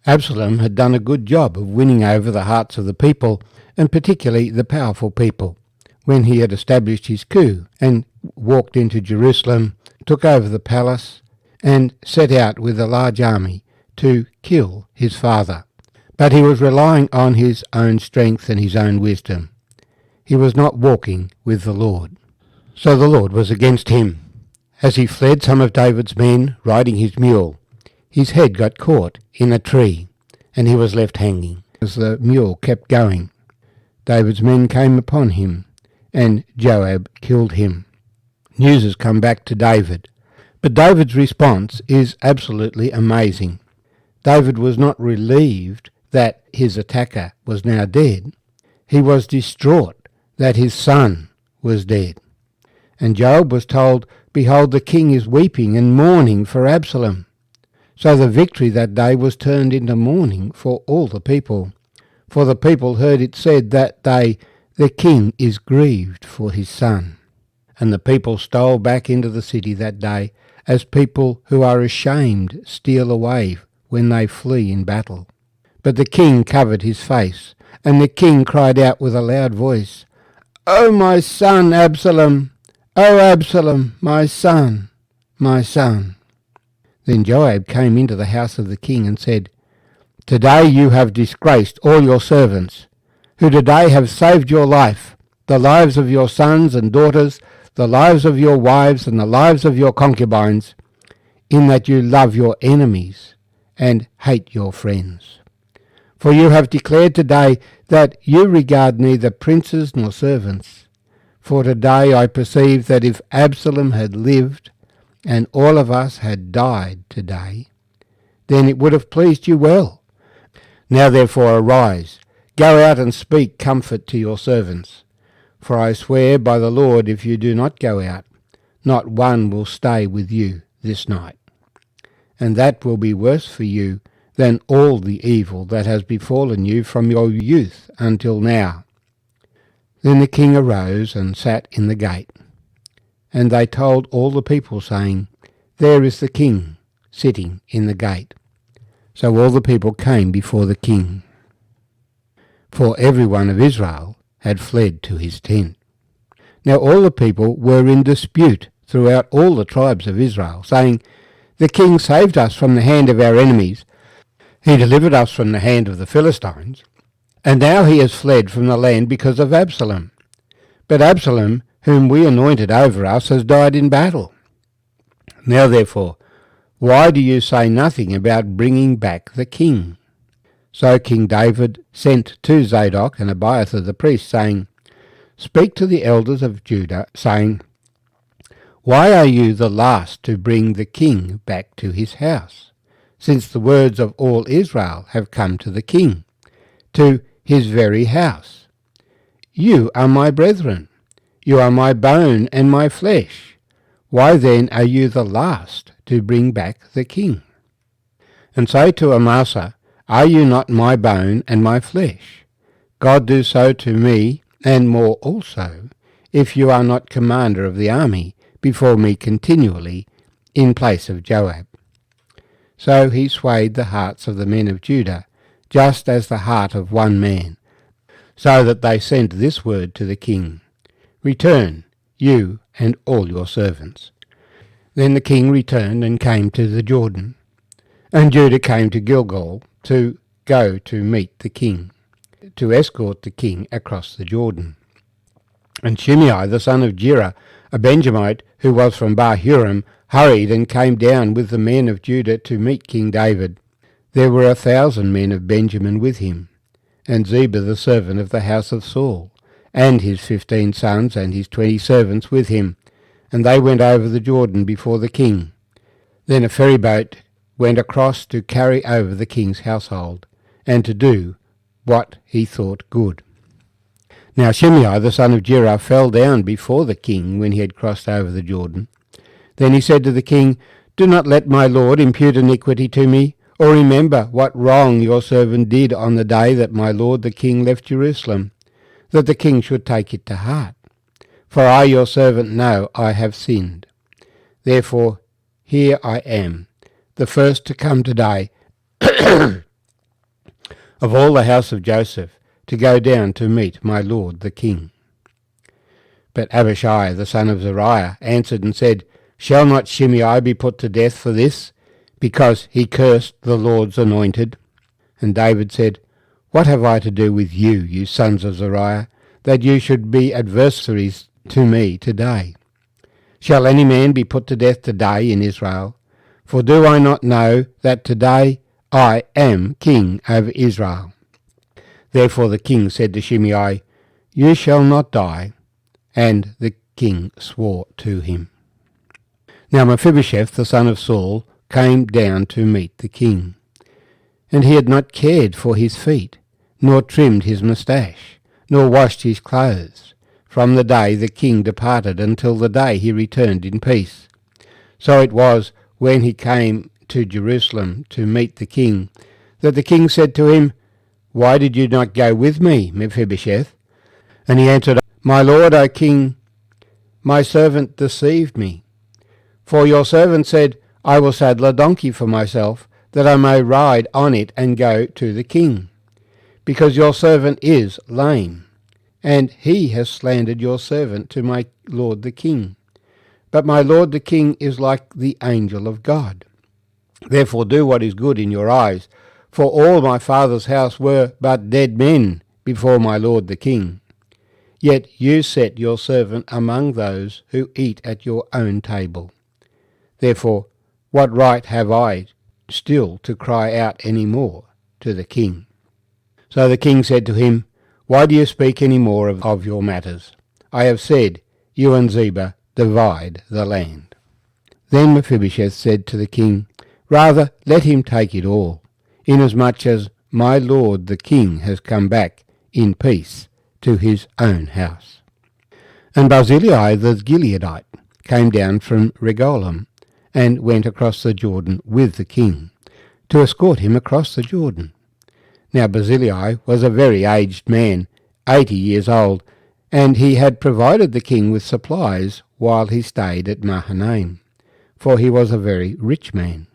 Absalom had done a good job of winning over the hearts of the people, and particularly the powerful people, when he had established his coup and walked into Jerusalem, took over the palace, and set out with a large army to kill his father. But he was relying on his own strength and his own wisdom. He was not walking with the Lord. So the Lord was against him. As he fled, some of David's men, riding his mule, his head got caught in a tree, and he was left hanging. As the mule kept going, David's men came upon him, and Joab killed him. News has come back to David, but David's response is absolutely amazing. David was not relieved that his attacker was now dead. He was distraught that his son was dead. And Joab was told, "Behold, the king is weeping and mourning for Absalom." So the victory that day was turned into mourning for all the people. For the people heard it said that day, "The king is grieved for his son." And the people stole back into the city that day, as people who are ashamed steal away when they flee in battle. But the king covered his face, and the king cried out with a loud voice, "O my son Absalom! O Absalom, my son, my son!" Then Joab came into the house of the king and said, "Today you have disgraced all your servants, who today have saved your life, the lives of your sons and daughters, the lives of your wives and the lives of your concubines, in that you love your enemies and hate your friends. For you have declared today that you regard neither princes nor servants. For today I perceive that if Absalom had lived, and all of us had died today, then it would have pleased you well. Now therefore arise, go out and speak comfort to your servants. For I swear by the Lord, if you do not go out, not one will stay with you this night. And that will be worse for you than all the evil that has befallen you from your youth until now." Then the king arose and sat in the gate. And they told all the people, saying, "There is the king sitting in the gate." So all the people came before the king. For every one of Israel had fled to his tent. Now all the people were in dispute throughout all the tribes of Israel, saying, "The king saved us from the hand of our enemies. He delivered us from the hand of the Philistines. And now he has fled from the land because of Absalom. But Absalom, whom we anointed over us, has died in battle. Now therefore, why do you say nothing about bringing back the king?" So King David sent to Zadok and Abiathar the priests, saying, "Speak to the elders of Judah, saying, Why are you the last to bring the king back to his house, since the words of all Israel have come to the king, to his very house? You are my brethren, you are my bone and my flesh. Why then are you the last to bring back the king? And say to Amasa, Are you not my bone and my flesh? God do so to me, and more also, if you are not commander of the army before me continually, in place of Joab." So he swayed the hearts of the men of Judah, just as the heart of one man, so that they sent this word to the king, "Return, you and all your servants." Then the king returned and came to the Jordan, and Judah came to Gilgal to go to meet the king, to escort the king across the Jordan. And Shimei the son of Gera, a Benjamite who was from Bahurim, hurried and came down with the men of Judah to meet King David. There were 1,000 men of Benjamin with him, and Ziba the servant of the house of Saul, and his 15 sons and his 20 servants with him, and they went over the Jordan before the king. Then a ferryboat went across to carry over the king's household, and to do what he thought good. Now Shimei the son of Gera fell down before the king when he had crossed over the Jordan. Then he said to the king, "Do not let my lord impute iniquity to me, or remember what wrong your servant did on the day that my lord the king left Jerusalem, that the king should take it to heart. For I your servant know I have sinned. Therefore here I am, the first to come today, of all the house of Joseph, to go down to meet my lord the king. But Abishai the son of Zeruiah answered and said, Shall not Shimei be put to death for this, because he cursed the Lord's anointed? And David said, What have I to do with you, you sons of Zeruiah, that you should be adversaries to me today? Shall any man be put to death today in Israel? For do I not know that today I am king over Israel? Therefore the king said to Shimei, You shall not die. And the king swore to him. Now Mephibosheth the son of Saul came down to meet the king. And he had not cared for his feet, nor trimmed his moustache, nor washed his clothes, from the day the king departed until the day he returned in peace. So it was, when he came to Jerusalem to meet the king, that the king said to him, Why did you not go with me, Mephibosheth? And he answered, My lord, O king, my servant deceived me. For your servant said, I will saddle a donkey for myself, that I may ride on it and go to the king, because your servant is lame, and he has slandered your servant to my lord the king. But my lord the king is like the angel of God. Therefore do what is good in your eyes, for all my father's house were but dead men before my lord the king. Yet you set your servant among those who eat at your own table. Therefore, what right have I still to cry out any more to the king? So the king said to him, Why do you speak any more of your matters? I have said, You and Ziba divide the land. Then Mephibosheth said to the king, Rather let him take it all, inasmuch as my lord the king has come back in peace to his own house. And Barzillai the Gileadite came down from Regolim, and went across the Jordan with the king, to escort him across the Jordan. Now Barzillai was a very aged man, 80 years old, and he had provided the king with supplies while he stayed at Mahanaim, for he was a very rich man.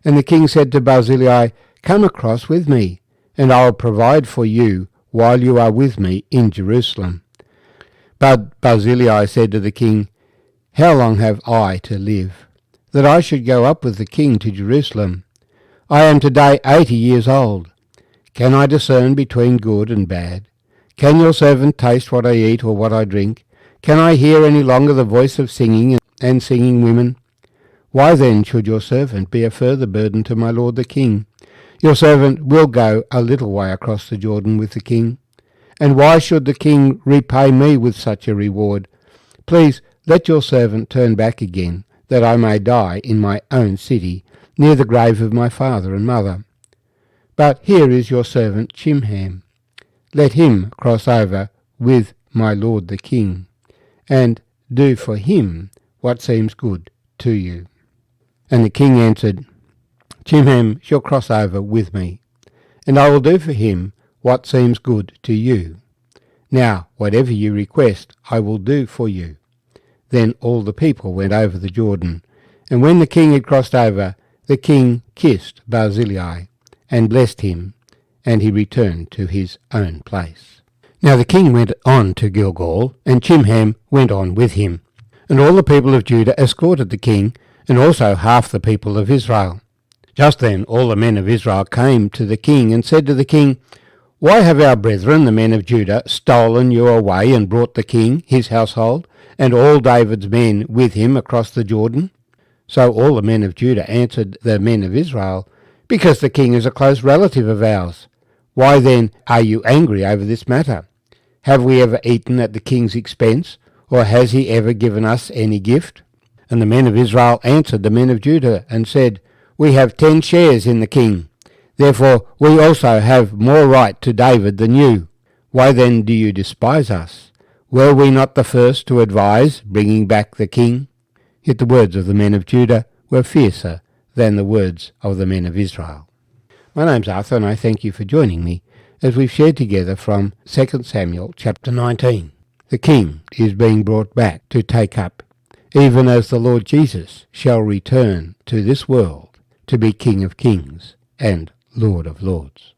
And the king said to Barzillai, Come across with me, and I will provide for you while you are with me in Jerusalem. But Barzillai said to the king, How long have I to live, that I should go up with the king to Jerusalem? I am today 80 years old. Can I discern between good and bad? Can your servant taste what I eat or what I drink? Can I hear any longer the voice of singing and singing women? Why then should your servant be a further burden to my lord the king? Your servant will go a little way across the Jordan with the king. And why should the king repay me with such a reward? Please let your servant turn back again, that I may die in my own city, near the grave of my father and mother. But here is your servant Chimham. Let him cross over with my lord the king, and do for him what seems good to you. And the king answered, Chimham shall cross over with me, and I will do for him what seems good to you. Now, whatever you request, I will do for you. Then all the people went over the Jordan, and when the king had crossed over, the king kissed Barzillai, and blessed him, and he returned to his own place. Now the king went on to Gilgal, and Chimham went on with him. And all the people of Judah escorted the king, and also half the people of Israel. Just then all the men of Israel came to the king, and said to the king, Why have our brethren, the men of Judah, stolen you away, and brought the king, his household, and all David's men with him across the Jordan? So all the men of Judah answered the men of Israel, Because the king is a close relative of ours. Why then are you angry over this matter? Have we ever eaten at the king's expense, or has he ever given us any gift? And the men of Israel answered the men of Judah, and said, We have 10 shares in the king. Therefore we also have more right to David than you. Why then do you despise us? Were we not the first to advise bringing back the king? Yet the words of the men of Judah were fiercer than the words of the men of Israel. My name's Arthur, and I thank you for joining me as we've shared together from 2 Samuel chapter 19. The king is being brought back to take up, even as the Lord Jesus shall return to this world to be King of kings and Lord of lords.